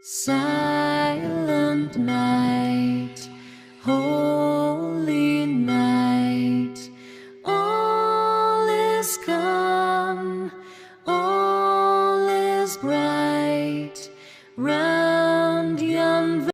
Silent night, holy night, all is calm, all is bright, round yon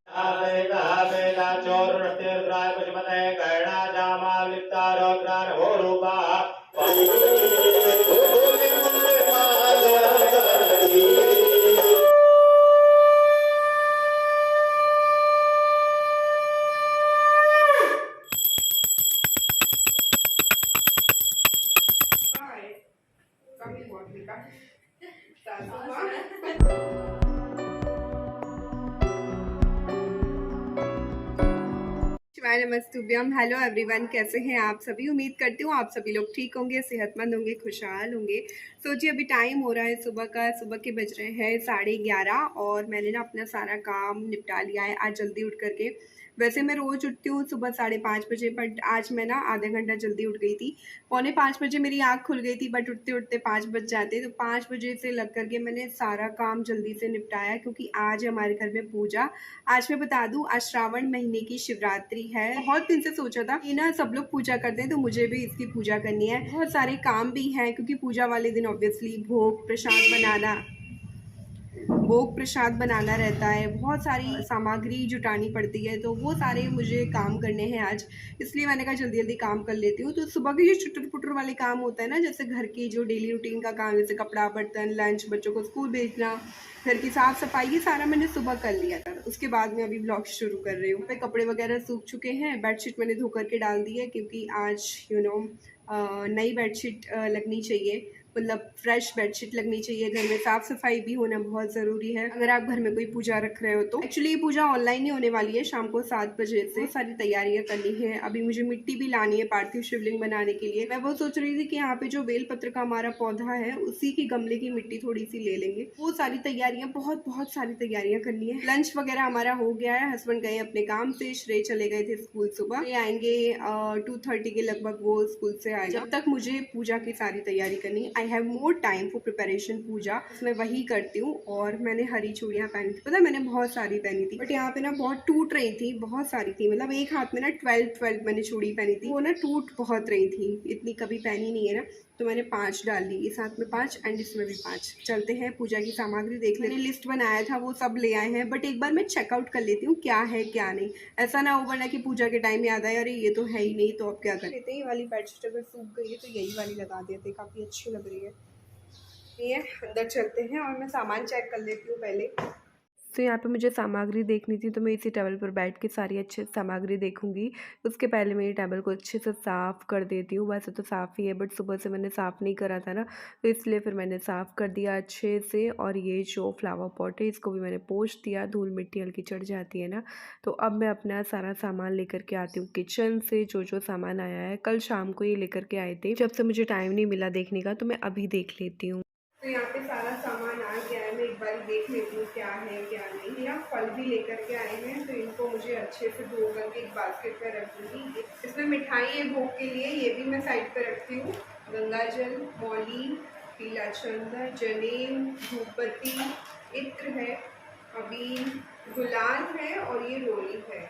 शिवाय नमस्तुभ्यम। Hello everyone, कैसे हैं आप सभी। उम्मीद करती हूँ आप सभी लोग ठीक होंगे, सेहतमंद होंगे, खुशहाल होंगे। सोचिए अभी टाइम हो रहा है सुबह के बज रहे हैं 11:30 और मैंने ना अपना सारा काम निपटा लिया है आज जल्दी उठ करके। वैसे मैं रोज़ उठती हूँ सुबह 5:30 बजे, बट आज मैं ना आधा घंटा जल्दी उठ गई थी। 4:45 बजे मेरी आँख खुल गई थी, बट उठते उठते 5 बज जाते। तो 5 बजे से लग करके मैंने सारा काम जल्दी से निपटाया, क्योंकि आज हमारे घर में पूजा। आज मैं बता दूं, आज श्रावण महीने की शिवरात्रि है। बहुत दिन से सोचा था कि ना सब लोग पूजा करते हैं तो मुझे भी इसकी पूजा करनी है। बहुत सारे काम भी हैं, क्योंकि पूजा वाले दिन ऑब्वियसली भोग प्रसाद बनाना रहता है, बहुत सारी सामग्री जुटानी पड़ती है, तो वो सारे मुझे काम करने हैं आज। इसलिए मैंने कहा जल्दी जल्दी काम कर लेती हूँ। तो सुबह के जो चुटर पुटर वाले काम होता है ना, जैसे घर की जो डेली रूटीन का काम, जैसे कपड़ा बर्तन लंच, बच्चों को स्कूल भेजना, घर की साफ सफाई, ये सारा मैंने सुबह कर लिया था। उसके बाद मैं अभी ब्लॉग शुरू कर रही हूँ। कपड़े वगैरह सूख चुके हैं, बेडशीट मैंने धो करके डाल दी है, क्योंकि आज नई बेडशीट लगनी चाहिए, मतलब फ्रेश बेडशीट लगनी चाहिए। घर में साफ सफाई भी होना बहुत ज़रूरी है अगर आप घर में कोई पूजा रख रहे हो तो। एक्चुअली ये पूजा ऑनलाइन ही होने वाली है, शाम को 7 बजे से। सारी तैयारियां करनी है। अभी मुझे मिट्टी भी लानी है पार्थिव शिवलिंग बनाने के लिए। मैं वो सोच रही थी कि यहाँ पे जो बेलपत्र का हमारा पौधा है, उसी की गमले की मिट्टी थोड़ी सी ले लेंगे। वो सारी तैयारियां, बहुत बहुत सारी तैयारियां करनी है। लंच वगैरह हमारा हो गया है, हस्बैंड गए अपने काम से, श्रेय चले गए थे स्कूल। सुबह ये आएंगे 2:30 के लगभग, वो स्कूल से आएगा। जब तक मुझे पूजा की सारी तैयारी करनी। I have more time for preparation Pooja, मैं वही करती हूँ। और मैंने हरी चूड़ियाँ पहनी थी, पता है मैंने बहुत सारी पहनी थी, बट यहाँ पे ना बहुत टूट रही थी, बहुत सारी थी। मतलब एक हाथ में ना 12 मैंने चूड़ी पहनी थी, वो ना टूट बहुत रही थी। इतनी कभी पहनी नहीं है ना, तो मैंने 5 डाल दी, इस हाथ में 5 एंड इसमें भी 5। चलते हैं पूजा की सामग्री देख लेते हैं। लिस्ट बनाया था वो सब ले आए हैं, बट एक बार मैं चेकआउट कर लेती हूँ क्या है क्या नहीं। ऐसा ना हो वरना कि पूजा के टाइम याद आए अरे ये तो है ही नहीं, तो अब क्या करें। लेते ही वाली बेडशीट अगर सूख गई है तो यही वाली लगा देते, काफ़ी अच्छी लग रही है ये। अंदर चलते हैं और मैं सामान चेक कर लेती हूँ पहले। तो यहाँ पे मुझे सामग्री देखनी थी, तो मैं इसी टेबल पर बैठ के सारी अच्छे से सामग्री देखूंगी। उसके पहले मेरी टेबल को अच्छे से साफ़ कर देती हूँ। वैसे तो साफ़ ही है, बट सुबह से मैंने साफ़ नहीं करा था ना, तो इसलिए फिर मैंने साफ़ कर दिया अच्छे से। और ये जो फ्लावर पॉट है, इसको भी मैंने पोंछ दिया, धूल मिट्टी हल्की चढ़ जाती है ना। तो अब मैं अपना सारा सामान लेकर के आती हूँ किचन से। जो जो सामान आया है, कल शाम को ये लेकर के आए थे, जब से मुझे टाइम नहीं मिला देखने का, तो मैं अभी देख लेती हूँ। तो यहाँ पे सारा सामान आ गया है, मैं एक बार देख लेती हूँ क्या है क्या नहीं। यहाँ फल भी लेकर के आए हैं, तो इनको मुझे अच्छे से धो करके एक बास्केट में रख दूँगी। इसमें मिठाई है भोग के लिए, ये भी मैं साइड पे रखती हूँ। गंगा जल, मौली, पीला चंदन, जनेऊ, धूपबत्ती, इत्र है, अबीर, गुलाल है, और ये रोली है,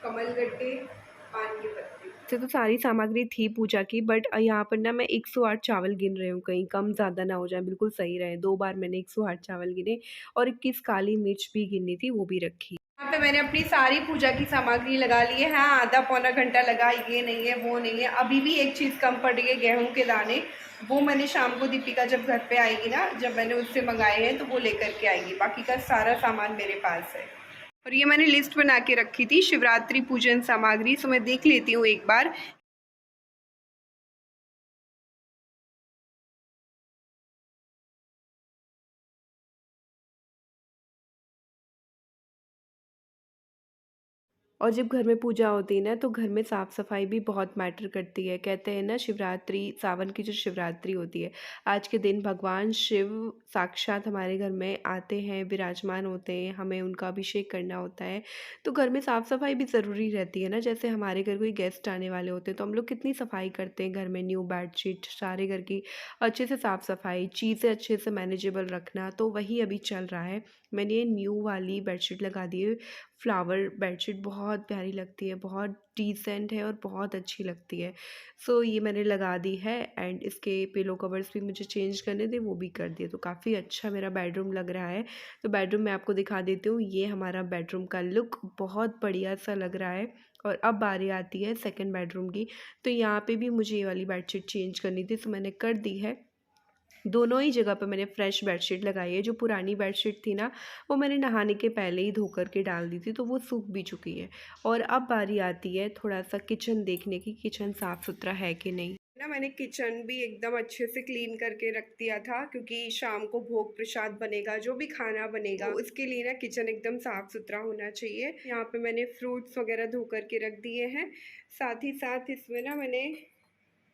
कमलगट्टे, पान के पत्ते। वैसे तो सारी सामग्री थी पूजा की, बट यहाँ पर ना मैं 108 चावल गिन रही हूँ, कहीं कम ज़्यादा ना हो जाए, बिल्कुल सही रहे। 2 बार मैंने 108 चावल गिने, और 21 काली मिर्च भी गिनी थी, वो भी रखी। यहाँ पे मैंने अपनी सारी पूजा की सामग्री लगा ली है। हाँ, आधा पौना घंटा लगा, ये नहीं है वो नहीं है। अभी भी एक चीज़ कम पड़ रही है, गेहूँ के दाने। वो मैंने शाम को दीपिका जब घर पे आएगी ना, जब मैंने उससे मंगाए हैं, तो वो लेकर के आएगी। बाकी का सारा सामान मेरे पास है। और ये मैंने लिस्ट बना के रखी थी, शिवरात्रि पूजन सामग्री, सो मैं देख लेती हूँ एक बार। और जब घर में पूजा होती है ना तो घर में साफ़ सफाई भी बहुत मैटर करती है। कहते हैं ना शिवरात्रि, सावन की जो शिवरात्रि होती है, आज के दिन भगवान शिव साक्षात हमारे घर में आते हैं, विराजमान होते हैं, हमें उनका अभिषेक करना होता है। तो घर में साफ़ सफाई भी ज़रूरी रहती है ना। जैसे हमारे घर कोई गेस्ट आने वाले होते हैं तो हम लोग कितनी सफाई करते हैं घर में, न्यू बेडशीट, सारे घर की अच्छे से साफ़ सफाई, चीज़ें अच्छे से मैनेजेबल रखना, तो वही अभी चल रहा है। मैंने ये न्यू वाली बेडशीट लगा दी है, फ्लावर बेडशीट, बहुत प्यारी लगती है, बहुत डिसेंट है और बहुत अच्छी लगती है। सो ये मैंने लगा दी है एंड इसके पिलो कवर्स भी मुझे चेंज करने थे, वो भी कर दिए। तो काफ़ी अच्छा मेरा बेडरूम लग रहा है। तो बेडरूम मैं आपको दिखा देती हूँ, ये हमारा बेडरूम का लुक बहुत बढ़िया सा लग रहा है। और अब बारी आती है सेकंड बेडरूम की। तो यहाँ पे भी मुझे ये वाली बेडशीट चेंज करनी थी, तो मैंने कर दी है। दोनों ही जगह पे मैंने फ्रेश बेडशीट लगाई है। जो पुरानी बेडशीट थी ना, वो मैंने नहाने के पहले ही धो कर के डाल दी थी, तो वो सूख भी चुकी है। और अब बारी आती है थोड़ा सा किचन देखने की, किचन साफ़ सुथरा है कि नहीं ना। मैंने किचन भी एकदम अच्छे से क्लीन करके रख दिया था, क्योंकि शाम को भोग प्रसाद बनेगा, जो भी खाना बनेगा तो उसके लिए ना किचन एकदम साफ़ सुथरा होना चाहिए। यहाँ पे मैंने फ्रूट्स वगैरह धो करके रख दिए हैं। साथ ही साथ इसमें ना मैंने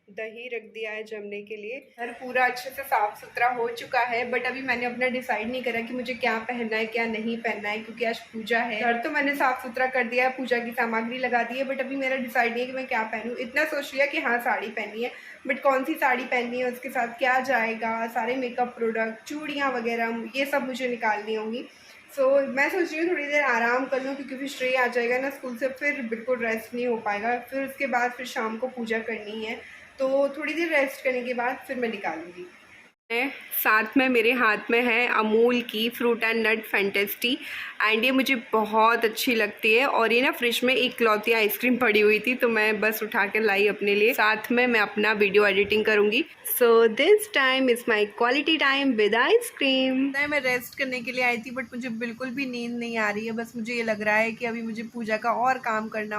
दही रख दिया है जमने के लिए। घर पूरा अच्छे से साफ सुथरा हो चुका है, बट अभी मैंने अपना डिसाइड नहीं करा कि मुझे क्या पहनना है क्या नहीं पहनना है, क्योंकि आज पूजा है। घर तो मैंने साफ सुथरा कर दिया है, पूजा की सामग्री लगा दी है, बट अभी मेरा डिसाइड नहीं है कि मैं क्या पहनूं। इतना सोच लिया कि हाँ साड़ी पहननी है, बट कौन सी साड़ी पहननी है, उसके साथ क्या जाएगा, सारे मेकअप प्रोडक्ट, चूड़ियाँ वगैरह, ये सब मुझे निकालनी होंगी। मैं सोच रही हूँ थोड़ी देर आराम कर लूँ, क्योंकि फिर श्रेय आ जाएगा ना स्कूल से, फिर बिल्कुल रेस्ट नहीं हो पाएगा। फिर उसके बाद फिर शाम को पूजा करनी है, तो थोड़ी देर रेस्ट करने के बाद फिर मैं निकालूंगी। साथ में मेरे हाथ में है अमूल की फ्रूट एंड नट फैंटेस्टी, एंड ये मुझे बहुत अच्छी लगती है। और ये ना फ्रिज में एक लौती आइसक्रीम पड़ी हुई थी, तो मैं बस उठा कर लाई अपने लिए। साथ में मैं अपना वीडियो एडिटिंग करूँगी। So this time is my quality time with ice cream. मैं रेस्ट करने के लिए आई थी, बट मुझे बिल्कुल भी नींद नहीं आ रही है। बस मुझे ये लग रहा है कि अभी मुझे पूजा का और काम करना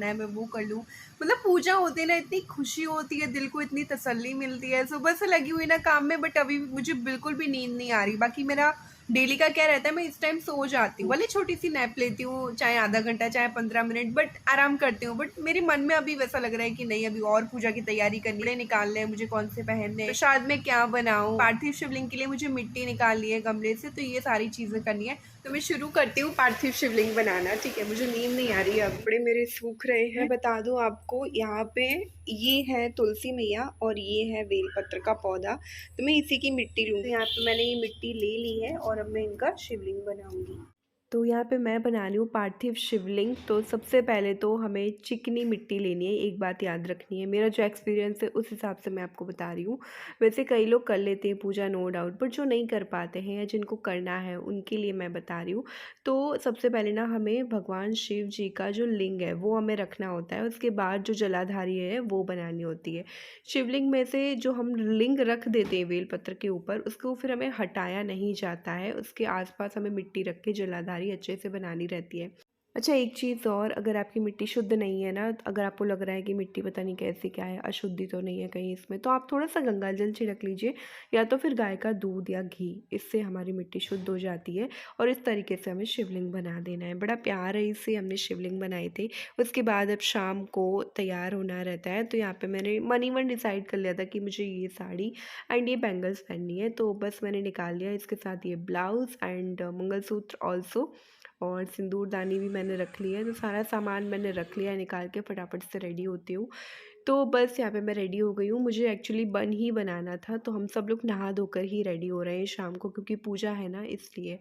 है, मैं वो कर लूँ। मतलब पूजा होती है ना, इतनी खुशी होती है, दिल को इतनी तसल्ली मिलती है। सुबह से लगी हुई ना काम में, बट अभी मुझे बिल्कुल भी नींद नहीं आ रही। बाकी मेरा डेली का क्या रहता है, मैं इस टाइम सो जाती हूँ, भले छोटी सी नैप लेती हूँ, चाहे आधा घंटा चाहे 15 मिनट, बट आराम करती हूँ। बट मेरे मन में अभी वैसा लग रहा है कि नहीं, अभी और पूजा की तैयारी करनी है, निकालने हैं मुझे, कौन से पहनने, प्रसाद में क्या बनाऊँ, पार्थिव शिवलिंग के लिए मुझे मिट्टी निकालनी है गमले से, तो ये सारी चीजें करनी है। तो मैं शुरू करती हूँ पार्थिव शिवलिंग बनाना। ठीक है, मुझे नींद नहीं आ रही है, अब कपड़े मेरे सूख रहे हैं। मैं बता दूँ आपको, यहाँ पे ये है तुलसी मैया और ये है बेलपत्र का पौधा, तो मैं इसी की मिट्टी लूँगी। यहाँ पे मैंने ये मिट्टी ले ली है और अब मैं इनका शिवलिंग बनाऊँगी। तो यहाँ पे मैं बना रही हूँ पार्थिव शिवलिंग। तो सबसे पहले तो हमें चिकनी मिट्टी लेनी है, एक बात याद रखनी है, मेरा जो एक्सपीरियंस है उस हिसाब से मैं आपको बता रही हूँ। वैसे कई लोग कर लेते हैं पूजा, नो डाउट, बट जो नहीं कर पाते हैं या जिनको करना है उनके लिए मैं बता रही हूँ। तो सबसे पहले ना हमें भगवान शिव जी का जो लिंग है वो हमें रखना होता है, उसके बाद जो जलाधारी है वो बनानी होती है। शिवलिंग में से जो हम लिंग रख देते हैं बेलपत्र के ऊपर, उसको फिर हमें हटाया नहीं जाता है, उसके आसपास हमें मिट्टी रख के जलाधारी अच्छे से बनानी रहती है। अच्छा, एक चीज़ और, अगर आपकी मिट्टी शुद्ध नहीं है ना, अगर आपको लग रहा है कि मिट्टी पता नहीं कैसी क्या है, अशुद्धि तो नहीं है कहीं इसमें, तो आप थोड़ा सा गंगा जल छिड़क लीजिए, या तो फिर गाय का दूध या घी, इससे हमारी मिट्टी शुद्ध हो जाती है। और इस तरीके से हमें शिवलिंग बना देना है। बड़ा प्यार है, इससे हमने शिवलिंग बनाए थे। उसके बाद अब शाम को तैयार होना रहता है, तो यहाँ पर मैंने मन ही मन डिसाइड कर लिया था कि मुझे ये साड़ी एंड ये बैंगल्स पहननी है, तो बस मैंने निकाल लिया। इसके साथ ये ब्लाउज़ एंड मंगलसूत्र ऑल्सो, और सिंदूरदानी भी मैंने रख लिया है। तो सारा सामान मैंने रख लिया है निकाल के, फटाफट से रेडी होती हूँ। तो बस यहाँ पे मैं रेडी हो गई हूँ। मुझे एक्चुअली बन ही बनाना था, तो हम सब लोग नहा धोकर ही रेडी हो रहे हैं शाम को, क्योंकि पूजा है ना, इसलिए।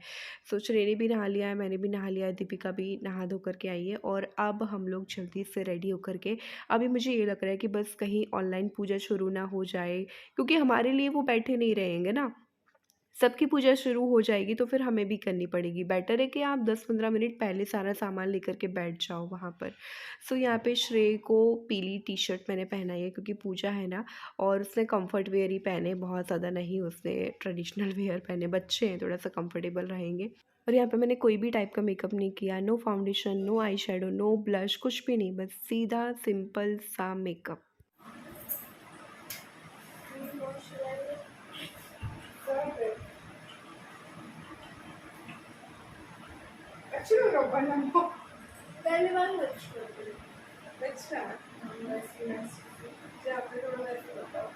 सो श्रेय ने भी नहा लिया है, मैंने भी नहा लिया है, दीपिका भी नहा धो कर के आई है, और अब हम लोग जल्दी से रेडी होकर के, अभी मुझे ये लग रहा है कि बस कहीं ऑनलाइन पूजा शुरू ना हो जाए, क्योंकि हमारे लिए वो बैठे नहीं रहेंगे ना, सबकी पूजा शुरू हो जाएगी तो फिर हमें भी करनी पड़ेगी। बेटर है कि आप 10-15 मिनट पहले सारा सामान लेकर के बैठ जाओ वहाँ पर। सो यहाँ पे श्रेय को पीली टी शर्ट मैंने पहनाई है, क्योंकि पूजा है ना, और उसने कंफर्ट वेयर ही पहने, बहुत ज़्यादा नहीं उसने ट्रेडिशनल वेयर पहने, बच्चे हैं थोड़ा सा कंफर्टेबल रहेंगे। और यहाँ पे मैंने कोई भी टाइप का मेकअप नहीं किया, no foundation, no eye shadow, no blush, कुछ भी नहीं, बस सीधा सिंपल सा मेकअप। अच्छा, जी आपने थोड़ा वैसे बताओ।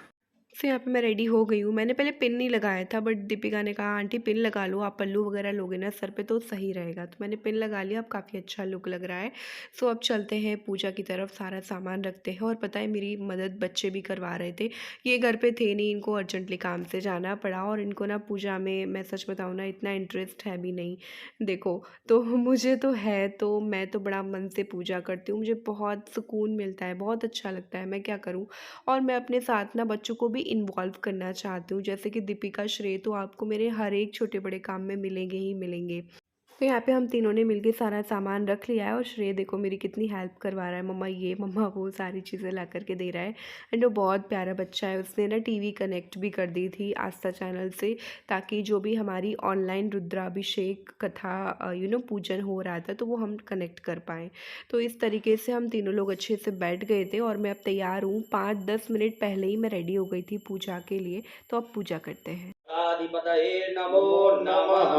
तो यहाँ पे मैं रेडी हो गई हूँ। मैंने पहले पिन नहीं लगाया था, बट दीपिका ने कहा आंटी पिन लगा लो, आप पल्लू वगैरह लोगे ना सर पे तो सही रहेगा। तो मैंने पिन लगा लिया, अब काफ़ी अच्छा लुक लग रहा है। सो अब चलते हैं पूजा की तरफ, सारा सामान रखते हैं। और पता है मेरी मदद बच्चे भी करवा रहे थे, ये घर पे थे नहीं, इनको अर्जेंटली काम से जाना पड़ा। और इनको ना पूजा में मैं सच बताऊँ ना इतना इंटरेस्ट है भी नहीं, देखो। तो मुझे तो है, तो मैं तो बड़ा मन से पूजा करती हूँ, मुझे बहुत सुकून मिलता है, बहुत अच्छा लगता है, मैं क्या करूँ। और मैं अपने साथ ना बच्चों को भी इन्वॉल्व करना चाहती हूँ, जैसे कि दीपिका, श्रेय, तो आपको मेरे हर एक छोटे बड़े काम में मिलेंगे ही मिलेंगे। तो यहाँ पे हम तीनों ने मिलके सारा सामान रख लिया है। और श्रेय देखो मेरी कितनी हेल्प करवा रहा है, मम्मा ये मम्मा वो सारी चीज़ें ला करके दे रहा है। एंड वो बहुत प्यारा बच्चा है, उसने ना टीवी कनेक्ट भी कर दी थी आस्था चैनल से, ताकि जो भी हमारी ऑनलाइन रुद्राभिषेक कथा पूजन हो रहा था तो वो हम कनेक्ट कर पाएँ। तो इस तरीके से हम तीनों लोग अच्छे से बैठ गए थे। और मैं अब तैयार हूँ, 5-10 मिनट पहले ही मैं रेडी हो गई थी पूजा के लिए। तो अब पूजा करते हैं। आदिपतये नमो नमः।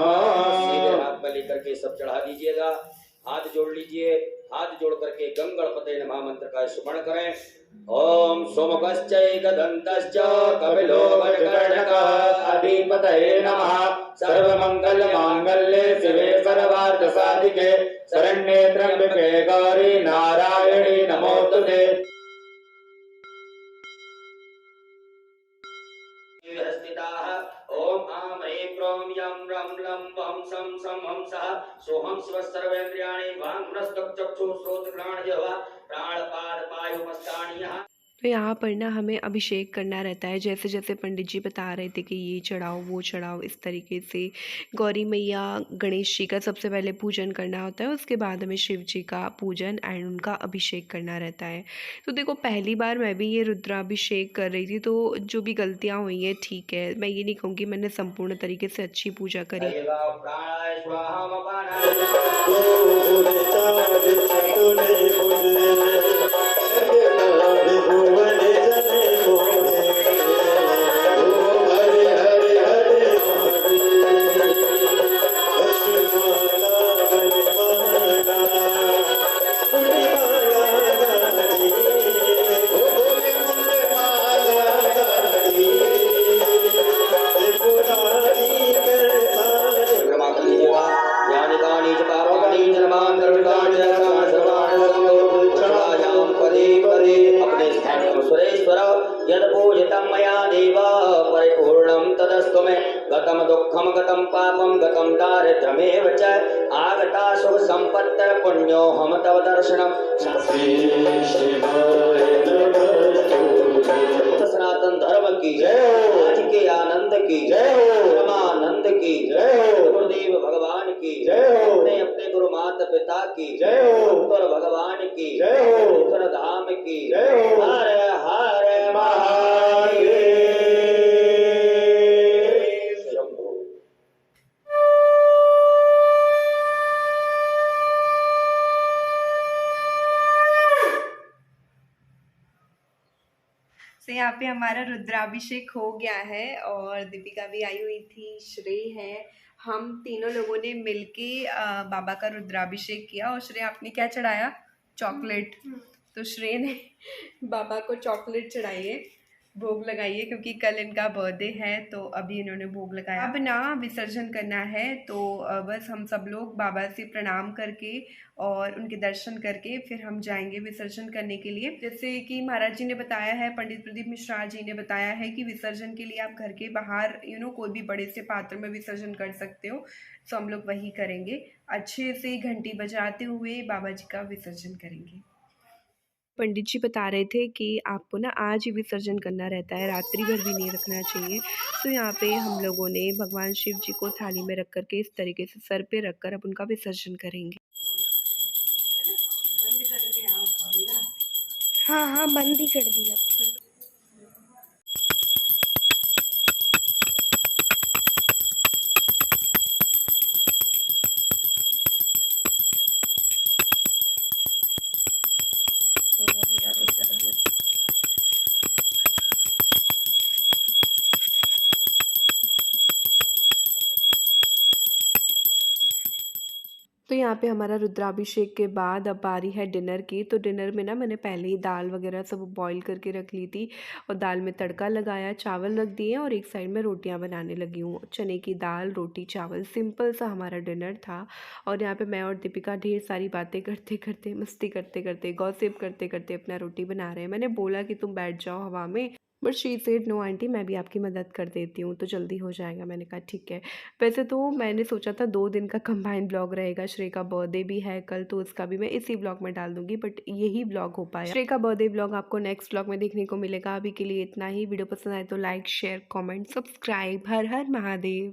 सीधे हाथ में लेकर के सब चढ़ा दीजिएगा, हाथ जोड़ लीजिए। हाथ जोड़ करके गंगणपते नमः मंत्र का स्मरण करें। ओम सोमकश्चैकदन्तश्च कपिलो वटकर्णकः अधिपतये नमः। सर्वमंगल मांगल्ये शिवे सर्वार्थसाधिके शरण्ये त्र्यंबके गौरी नारायणी नमोस्तुते। ओम आं ह्रीं क्रों यं रं लं वं शं शं हंसः सोऽहं शिवः सर्वेन्द्रियाणि वाङ्मनस्तचक्षुश्रोत्रघ्राण जिह्वा प्राणपादपायुपस्थानीयः। तो यहाँ पर ना हमें अभिषेक करना रहता है, जैसे जैसे पंडित जी बता रहे थे कि ये चढ़ाओ वो चढ़ाओ, इस तरीके से गौरी मैया गणेश जी का सबसे पहले पूजन करना होता है, उसके बाद हमें शिव जी का पूजन एंड उनका अभिषेक करना रहता है। तो देखो पहली बार मैं भी ये रुद्राभिषेक कर रही थी, तो जो भी गलतियाँ हुई हैं ठीक है, मैं ये नहीं कहूँगी मैंने संपूर्ण तरीके से अच्छी पूजा करी। प्राणाय स्वाहा गतम दुःखम गतम पापम गतम दारिद्र्यमेव च आगता शुभ संपत्ति पुण्यो हम तव दर्शनम। सनातन धर्म की जय हो, आज के आनंद की जय हो, परमानंद की जय हो, गुरुदेव भगवान की जय हो, अपने अपने गुरु माता पिता की जय हो, ईश्वर भगवान की जय हो, ईश्वर धाम की जय हो। हर हर महादेव। तो यहाँ पे हमारा रुद्राभिषेक हो गया है और दीपिका भी आई हुई थी, श्रेय है, हम तीनों लोगों ने मिलके बाबा का रुद्राभिषेक किया। और श्रेय आपने क्या चढ़ाया? चॉकलेट। तो श्रेय ने बाबा को चॉकलेट चढ़ाई है, भोग लगाइए, क्योंकि कल इनका बर्थडे है तो अभी इन्होंने भोग लगाया। अब ना विसर्जन करना है, तो बस हम सब लोग बाबा से प्रणाम करके और उनके दर्शन करके फिर हम जाएंगे विसर्जन करने के लिए। जैसे कि महाराज जी ने बताया है, पंडित प्रदीप मिश्रा जी ने बताया है कि विसर्जन के लिए आप घर के बाहर कोई भी बड़े से पात्र में विसर्जन कर सकते हो। तो हम लोग वही करेंगे, अच्छे से घंटी बजाते हुए बाबा जी का विसर्जन करेंगे। पंडित जी बता रहे थे कि आपको ना आज ही विसर्जन करना रहता है, रात्रि भर भी नहीं रखना चाहिए। तो यहाँ पे हम लोगों ने भगवान शिव जी को थाली में रख कर के इस तरीके से सर पे रख कर अब उनका विसर्जन करेंगे। हाँ हाँ, बंद ही कर दिया। तो यहाँ पे हमारा रुद्राभिषेक के बाद अब बारी है डिनर की। तो डिनर में ना मैंने पहले ही दाल वगैरह सब बॉईल करके रख ली थी और दाल में तड़का लगाया, चावल रख दिए और एक साइड में रोटियाँ बनाने लगी हूँ। चने की दाल, रोटी, चावल, सिंपल सा हमारा डिनर था। और यहाँ पे मैं और दीपिका ढेर सारी बातें करते करते, मस्ती करते करते, गॉसिप करते करते अपना रोटी बना रहे हैं। मैंने बोला कि तुम बैठ जाओ हवा में, but she said no aunty, मैं भी आपकी मदद कर देती हूँ तो जल्दी हो जाएगा। मैंने कहा ठीक है। वैसे तो मैंने सोचा था 2 दिन का कंबाइंड ब्लॉग रहेगा, श्रेय का बर्थडे भी है कल तो उसका भी मैं इसी ब्लॉग में डाल दूंगी, बट यही ब्लॉग हो पाया। श्रेय का बर्थडे ब्लॉग आपको नेक्स्ट ब्लॉग में देखने को मिलेगा। अभी के लिए इतना ही। वीडियो पसंद आए तो लाइक, शेयर, कॉमेंट, सब्सक्राइब। हर हर महादेव।